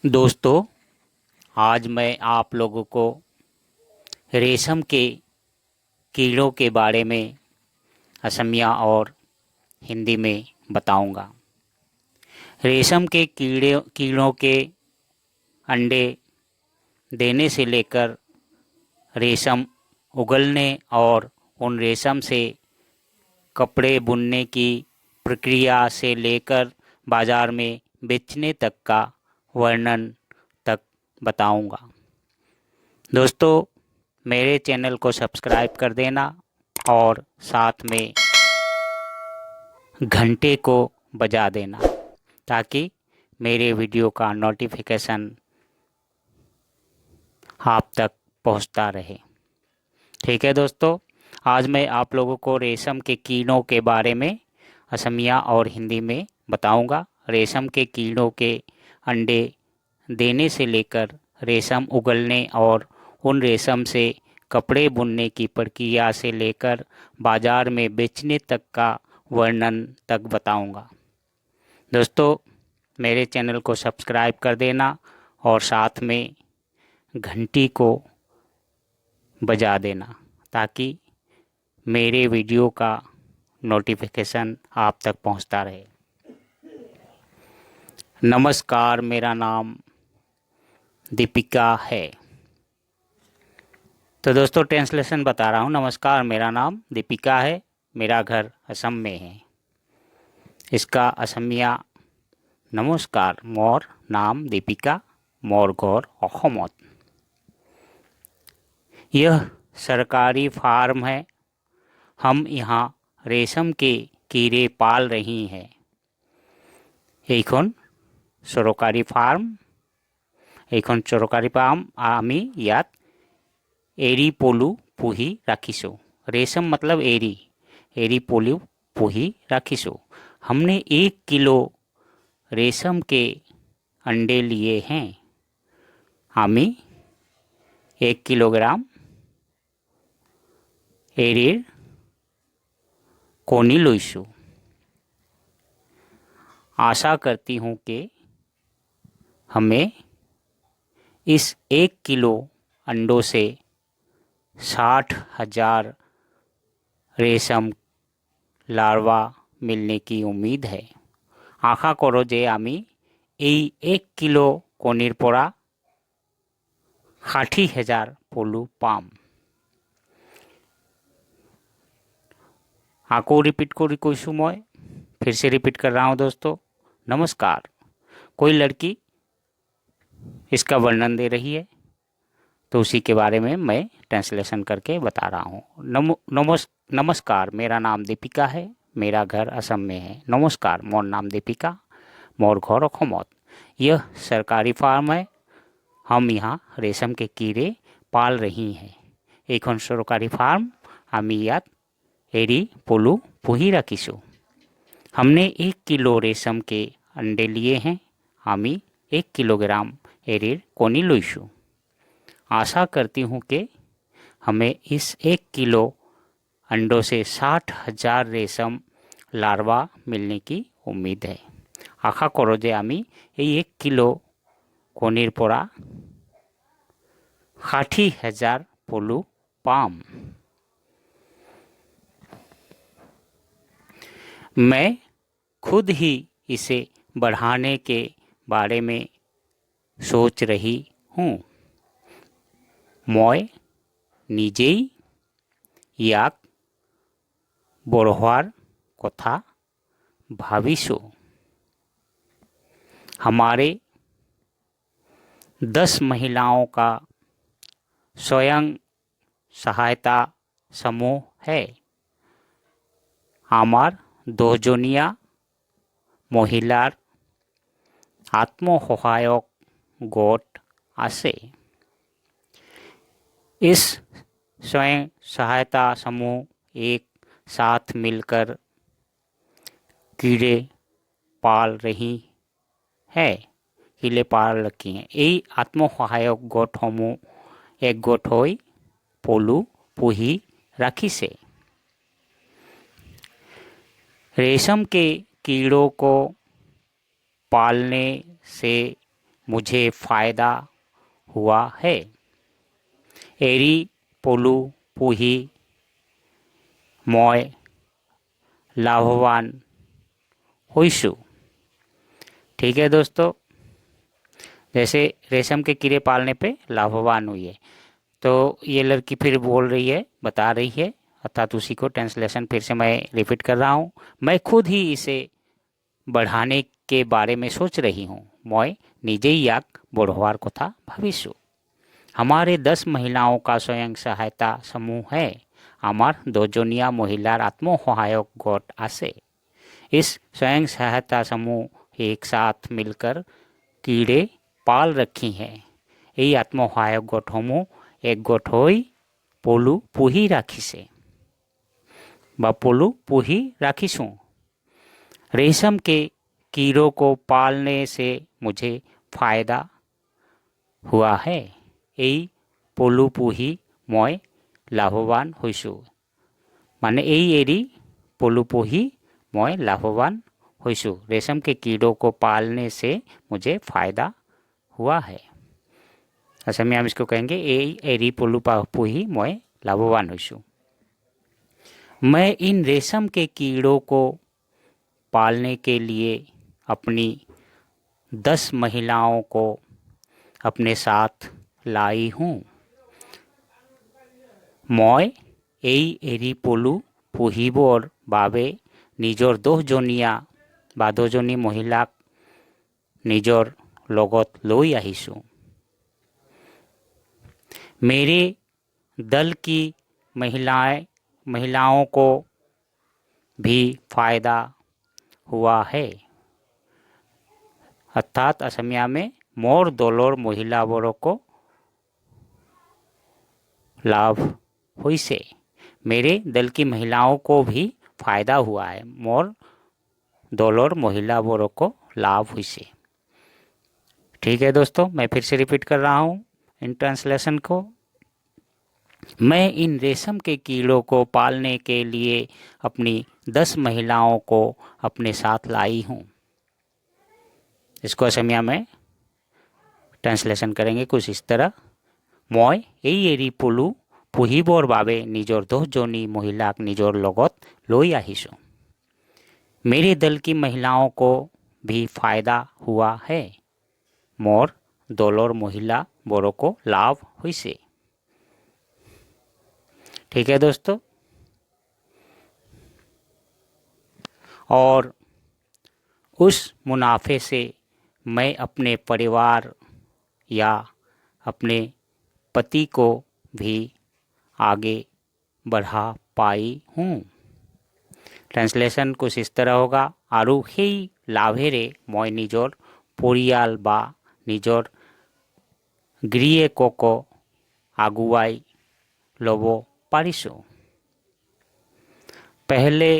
दोस्तों, आज मैं आप लोगों को रेशम के कीड़ों के बारे में असमिया और हिंदी में बताऊंगा। रेशम के कीड़ों के अंडे देने से लेकर रेशम उगलने और उन रेशम से कपड़े बुनने की प्रक्रिया से लेकर बाजार में बेचने तक का वर्णन तक बताऊंगा। दोस्तों, मेरे चैनल को सब्सक्राइब कर देना और साथ में घंटे को बजा देना ताकि मेरे वीडियो का नोटिफिकेशन आप तक पहुंचता रहे। ठीक है दोस्तों, आज मैं आप लोगों को रेशम के कीड़ों के बारे में असमिया और हिंदी में बताऊंगा। रेशम के कीड़ों के अंडे देने से लेकर रेशम उगलने और उन रेशम से कपड़े बुनने की प्रक्रिया से लेकर बाजार में बेचने तक का वर्णन तक बताऊंगा। दोस्तों, मेरे चैनल को सब्सक्राइब कर देना और साथ में घंटी को बजा देना ताकि मेरे वीडियो का नोटिफिकेशन आप तक पहुंचता रहे। नमस्कार, मेरा नाम दीपिका है। तो दोस्तों, ट्रांसलेशन बता रहा हूँ। नमस्कार, मेरा नाम दीपिका है, मेरा घर असम में है। इसका असमिया नमस्कार मोर नाम दीपिका मोर घर अहोमत। यह सरकारी फार्म है। हम यहाँ रेशम के कीड़े पाल रही हैं। सरकारी फार्म आमी यात एरी पोलू पुही राखिसो। रेशम मतलब एरी पोलू पुही राखिसो। हमने 1 किलो रेशम के अंडे लिए हैं। आमी 1 किलोग्राम एरीर कोनी लुइसु। आशा करती हूँ कि हमें इस 1 किलो अंडों से 60,000 रेशम लार्वा मिलने की उम्मीद है। आशा करो जे आमी এই 1 किलो কণীর পৰা 60,000 পলু পাম। आको रिपीट करी कैसु मैं फिर से रिपीट कर रहा हूँ। दोस्तों, नमस्कार। कोई लड़की इसका वर्णन दे रही है तो उसी के बारे में मैं ट्रांसलेशन करके बता रहा हूँ। नमस्कार, मेरा नाम दीपिका है, मेरा घर असम में है। नमस्कार, मोर नाम दीपिका मोर घर अहोमत। यह सरकारी फार्म है। हम यहाँ रेशम के कीड़े पाल रही हैं। एक सरकारी फार्म आमी यात एरी पोलू पुही राखिसु। हमने 1 किलो रेशम के अंडे लिए हैं। आमी 1 किलोग्राम एरीर कोनी लुइसु। आशा करती हूँ कि हमें इस 1 किलो अंडों से 60,000 रेशम लार्वा मिलने की उम्मीद है। आशा करो जे आमी 1 किलो कणिर পৰা 60,000 पलू पाम। मैं खुद ही इसे बढ़ाने के बारे में सोच रही हूँ। मैं निजेई याक बढ़वार कथा भाविसो। हमारे 10 महिलाओं का स्वयं सहायता समूह है। आमार 2 जनिया महिलार आत्मसहायक गोट आछे। इस स्वयं सहायता समूह एक साथ मिलकर कीड़े पाल रही हैं। এই আত্মসহায়ক গোটসমূহ একগোট হৈ পলু পুহি राखिसे। रेशम के कीड़ों को पालने से मुझे फायदा हुआ है। एरी पोलू पुही মই लाभवान हुईसु। ठीक है दोस्तों, जैसे रेशम के कीड़े पालने पे लाभवान हुई है, तो ये लड़की फिर बोल रही है, बता रही है, अर्थात उसी को ट्रांसलेशन फिर से मैं रिपीट कर रहा हूँ। मैं खुद ही इसे बढ़ाने के बारे में सोच रही हूँ। मैं निजेई याक बढ़वार कथा भाविसु। हमारे 10 महिलाओं का स्वयं सहायता समूह है। আমার দুজনিয়া মহিলার आत्मसहायक गोट आसे। इस स्वयं सहायता समूह एक साथ मिलकर कीड़े पाल रखी हैं। এই आत्मसहायक गोटসমূह एक गोट হই পলু পুহি রাখিছে বা পলু পুহি রাখিছুं। रेशम के कीड़ों को पालने से मुझे फायदा हुआ है। এই পলু পুহি মই লাভবান হৈছো। माने এই এরি পলু পুহি मैं लाभवान हुईसु। रेशम के कीड़ों को पालने से मुझे फायदा हुआ है। असम में हम इसको कहेंगे ए एरी पोलू पुही मैं लाभवान हुईसु। मैं इन रेशम के कीड़ों को पालने के लिए अपनी 10 महिलाओं को अपने साथ लाई हूँ। मैं এই এরি পলু পুহিবৰ বাবে নিজৰ 2জনীয়া বা 2জনী মহিলাক নিজৰ লগত লৈ আহিছোঁ। मेरे दल की महिलाओं को भी फायदा हुआ है। अर्थात असमिया में मोर दलोर महिलाओं को लाभ हुई से। मेरे दल की महिलाओं को भी फायदा हुआ है। मोर दलोर महिलाओं को लाभ हुई से। ठीक है दोस्तों, मैं फिर से रिपीट कर रहा हूँ इन ट्रांसलेशन को। मैं इन रेशम के कीड़ों को पालने के लिए अपनी 10 महिलाओं को अपने साथ लाई हूँ। इसको असमिया में ट्रांसलेशन करेंगे कुछ इस तरह। मैं এই এৰি পলু পুহিবৰ বাবে নিজৰ 2জনী মহিলাক নিজৰ লগত লৈ আহিছোঁ। मेरे दल की महिलाओं को भी फायदा हुआ है। मोर दलोर महिला बोरों को लाभ हुई से। ठीक है दोस्तों, और उस मुनाफे से मैं अपने परिवार या अपने पति को भी आगे बढ़ा पाई हूँ। ट्रांसलेशन कुछ इस तरह होगा। आरु সেই লাভেৰে মই নিজৰ পৰিয়াল বা নিজৰ গৃহকক আগুৱাই ল'ব পাৰিছোঁ। पहले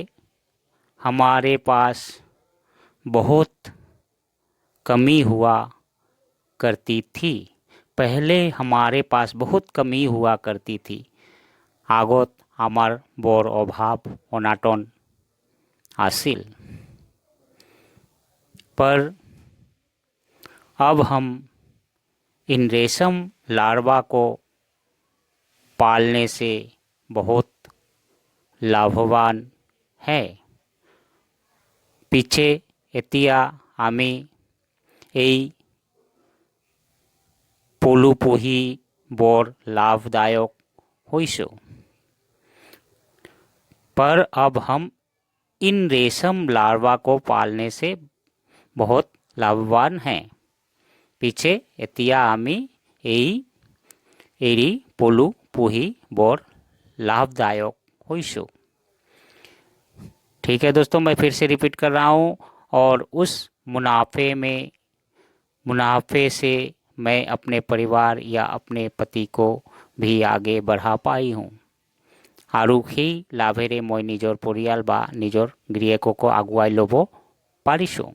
हमारे पास बहुत कमी हुआ करती थी। पहले हमारे पास बहुत कमी हुआ करती थी। আগত আমার বৰ অভাৱ অনাটন আছিল। पर अब हम इन रेशम लार्वा को पालने से बहुत लाभवान है। पीछे এতিয়া আমি এই পলু পুহি বৰ लाभदायक हुईसु। पर अब हम इन रेशम लार्वा को पालने से बहुत लाभवान हैं। पीछे এতিয়া আমি এই এৰি পলু পুহি বৰ लाभदायक हुईसु। ठीक है दोस्तों, मैं फिर से रिपीट कर रहा हूँ। और उस मुनाफे से मैं अपने परिवार या अपने पति को भी आगे बढ़ा पाई हूँ। আৰু সেই লাভেৰে মই নিজৰ পৰিয়াল বা নিজৰ গৃহকক আগুৱাই ল'ব পাৰিছোঁ।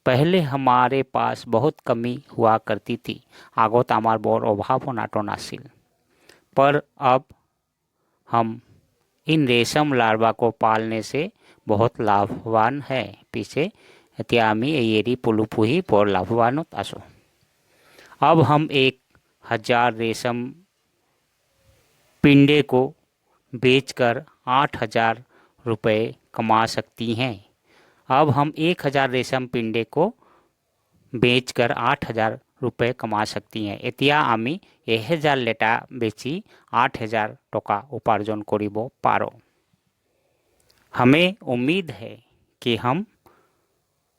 पहले हमारे पास बहुत कमी हुआ करती थी। আগত আমাৰ বৰ অভাৱ অনাটন আছিল। पर अब हम इन रेशम लार्वा को पालने से बहुत लाभवान है। पीछे এতিয়া আমি এই এৰি পলু পুহি বৰ লাভৱানত আছোঁ। अब हम 1,000 रेशम पिंडे को बेचकर 8,000 रुपये कमा सकती हैं। अब हम 1,000 रेशम पिंडे को बेचकर 8,000 रुपये कमा सकती हैं। এতিয়া আমি 1,000 লেটা বেচি 8,000 टका उपार्जन करिब पारो। हमें उम्मीद है कि हम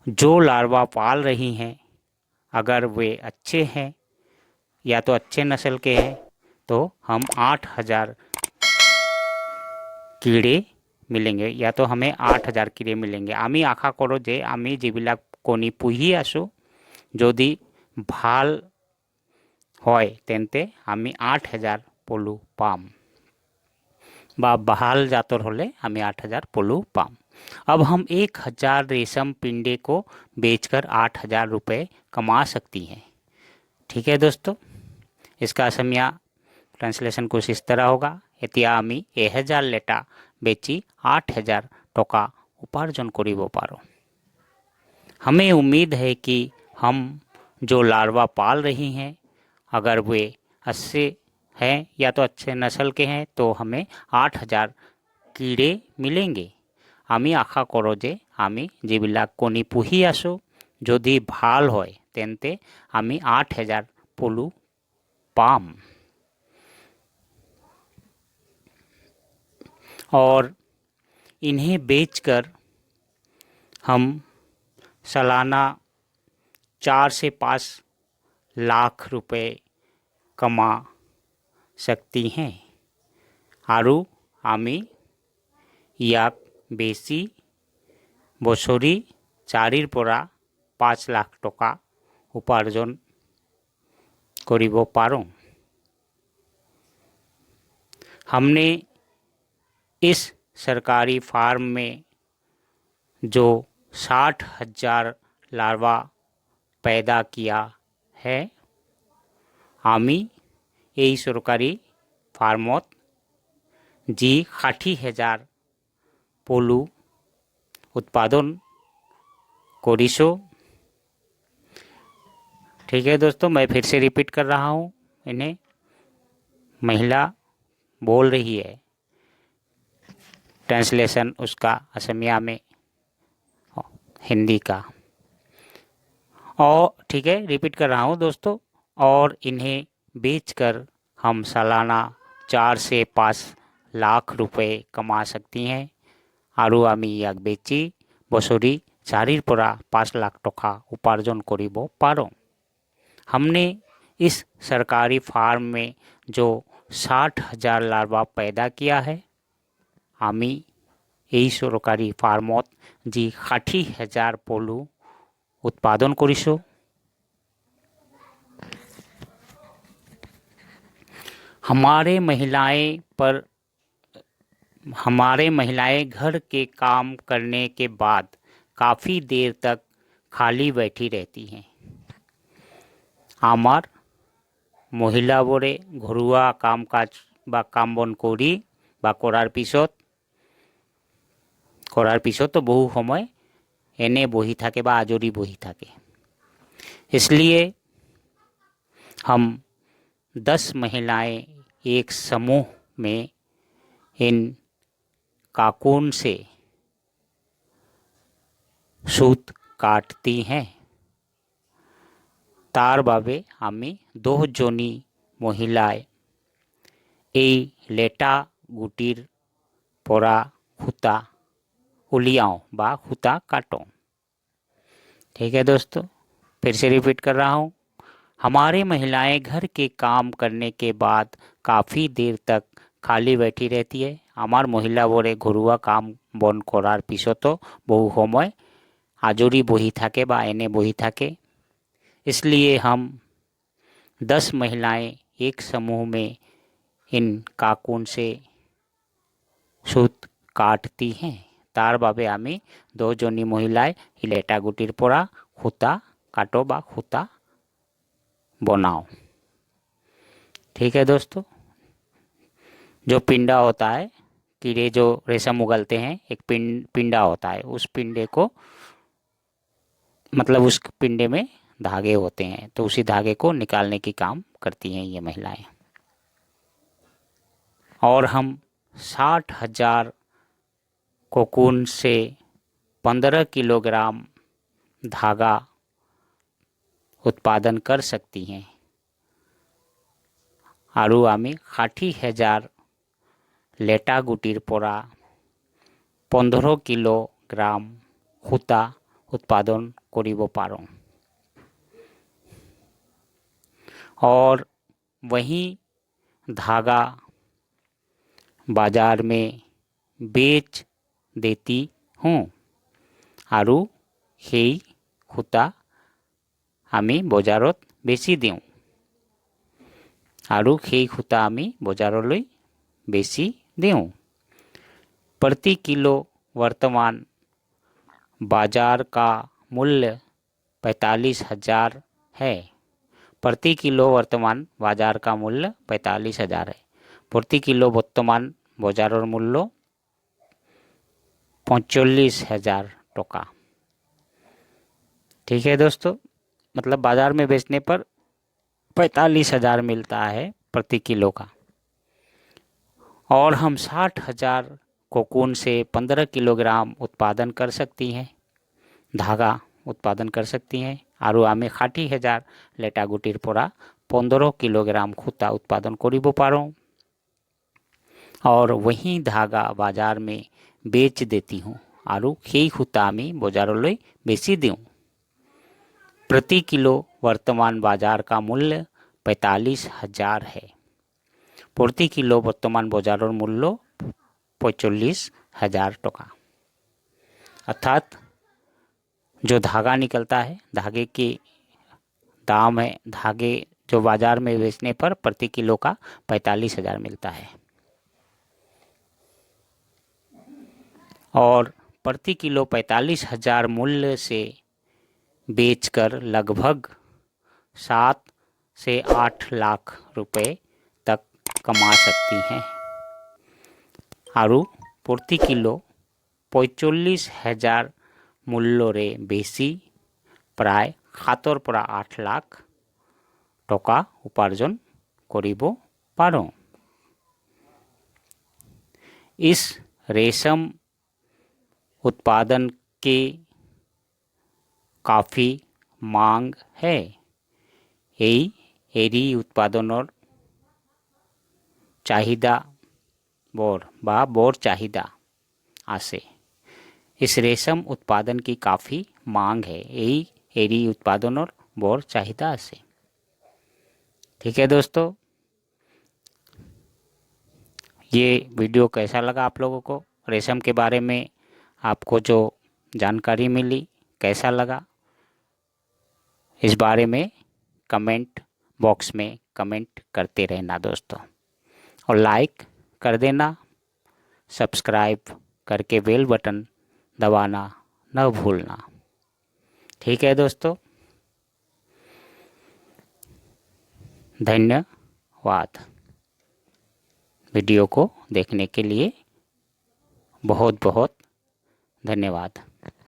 जो लार्वा पाल रही हैं अगर वे अच्छे हैं या तो अच्छे नस्ल के हैं तो हम 8,000 कीड़े मिलेंगे या तो हमें 8,000 कीड़े मिलेंगे। আমি আশা কৰোঁ যে আমি যিবিলাক কণী পুহি আছোঁ যদি ভাল হয় তেন্তে আমি 8,000 পলু পাম বা ভাল জাতৰ হলে আমি 8,000 পলু पाम। अब हम 1,000 रेशम पिंडे को बेचकर 8,000 रुपये कमा सकती हैं। ठीक है दोस्तों, इसका असमिया ट्रांसलेशन कुछ इस तरह होगा। এতিয়া আমি 1,000 লেটা बेची 8,000 टका उपार्जन करिब पारो। हमें उम्मीद है कि हम जो लार्वा पाल रही हैं अगर वे अच्छे हैं या तो अच्छे नस्ल के हैं तो हमें 8,000 कीड़े मिलेंगे। আমি আশা কৰোঁ যে আমি যিবিলাক কণী পুহি আছোঁ যদি ভাল হয় তেন্তে আমি 8,000 পলু পাম। और इन्हें बेचकर हम सालाना 4 से 5 लाख रुपए कमा सकती हैं। আৰু আমি ইয়াক বেচি বছৰি 4 পৰা 5 লাখ টকা উপাৰ্জন কৰিব পাৰোঁ। हमने इस सरकारी फार्म में जो 60,000 लार्वा पैदा किया है আমি এই সরকারি ফার্মত जी 60,000 পলু उत्पादन करिसो। ठीक है दोस्तों, मैं फिर से रिपीट कर रहा हूँ। इन्हें महिला बोल रही है, ट्रांसलेशन उसका असमिया में हिंदी का। और ठीक है, रिपीट कर रहा हूँ दोस्तों। और इन्हें बेचकर हम सालाना 4 से 5 लाख रुपए कमा सकती हैं। আৰু আমি ইয়াক বেচি বছৰি 4 পৰা 5 लाख टका उपार्जन करिब पारों। हमने इस सरकारी फार्म में जो 60,000 लार्वा पैदा किया है আমি এই সরকারি ফার্মত जी 60,000 পলু उत्पादन करिसो। हमारे महिलाएं घर के काम करने के बाद काफ़ी देर तक खाली बैठी रहती हैं। আমার মহিলাবোৰে ঘৰুৱা কাম কাজ বা কাম বন কৰি বা কৰাৰ পিছতো বহু সময় এনে বহি থাকে বা আজৰি বহি থাকে। इसलिए हम 10 महिलाएं एक समूह में इन काकून से सूत काटती हैं। तार বাবে আমি 2 জনী মহিলাই এই লেটা গুটির পৰা খুঁটা उलियाओं बा खुता काटो। ठीक है दोस्तों, फिर से रिपीट कर रहा हूँ। हमारी महिलाएं घर के काम करने के बाद काफ़ी देर तक खाली बैठी रहती है। আমার মহিলাবোৰে ঘৰুৱা কাম বন কৰাৰ পিছতো বহু সময় আজৰি বহি থাকে বা এনে বহি থাকে। इसलिए हम 10 महिलाएं एक समूह में इन काकून से सूत काटती हैं। तार বাবে আমি 2 জনী মহিলাই লেটা গুটির পৰা খুঁটা কাটো বা খুঁটা बनाओ। ठीक है दोस्तों, जो पिंडा होता है, कीड़े जो रेशम उगलते हैं, एक पिंडा होता है। उस पिंडे को मतलब उस पिंडे में धागे होते हैं, तो उसी धागे को निकालने की काम करती हैं ये महिलाएं। और हम 60,000 कोकून से 15 किलोग्राम धागा उत्पादन कर सकती हैं। आरु आमी 60,000 लेटा गुटिर पोरा 15 किलोग्राम सूता उत्पादन करिब पारो। और वही धागा बाजार में बेच देती हूँ। आरु সেই सूता आमी बजारत बेची दिওঁ। आरु সেই सूता आमी बजारলৈ बेची दिওঁ। प्रति किलो वर्तमान बाजार का मूल्य 45,000 है। प्रति किलो वर्तमान बाजार का मूल्य 45,000 है। प्रति किलो वर्तमान बाजार मूल्य 45,000 टका। ठीक है दोस्तों, मतलब बाजार में बेचने पर 45,000 मिलता है प्रति किलो का। और हम 60,000 कोकून से 15 किलोग्राम उत्पादन कर सकती हैं, धागा उत्पादन कर सकती हैं। आरु आमी 60,000 लेटा गुटिर पोरा 15 किलोग्राम सूता उत्पादन करिब पारो। और वही धागा बाजार में बेच देती हूँ। आरु সেই सूता आमी बजारলৈ बेची दिওঁ। प्रति किलो वर्तमान बाजार का मूल्य 45,000 है। प्रति किलो वर्तमान बाजार मूल्य 45,000 टका। अर्थात जो धागा निकलता है, धागे के दाम है, धागे जो बाजार में बेचने पर प्रति किलो का 45,000 मिलता है। और प्रति किलो 45,000 मूल्य से बेचकर लगभग 7 से 8 लाख रुपए तक कमा सकती हैं। आरु प्रति किलो 45,000 मूल्य रे बेसी प्राय 7 পৰা 8 लाख टका उपार्जन करिब पारो। इस रेशम उत्पादन के काफ़ी मांग है। এই এরি উৎপাদনৰ চাহিদা বৰ চাহিদা আছে। इस रेशम उत्पादन की काफ़ी मांग है। এই एरी उत्पादनर बर चाहिदा আছে। ठीक है दोस्तों, ये वीडियो कैसा लगा आप लोगों को? रेशम के बारे में आपको जो जानकारी मिली कैसा लगा? इस बारे में कमेंट बॉक्स में कमेंट करते रहना दोस्तों, और लाइक कर देना, सब्सक्राइब करके बेल बटन दबाना न भूलना। ठीक है दोस्तों, धन्यवाद। वीडियो को देखने के लिए बहुत बहुत धन्यवाद।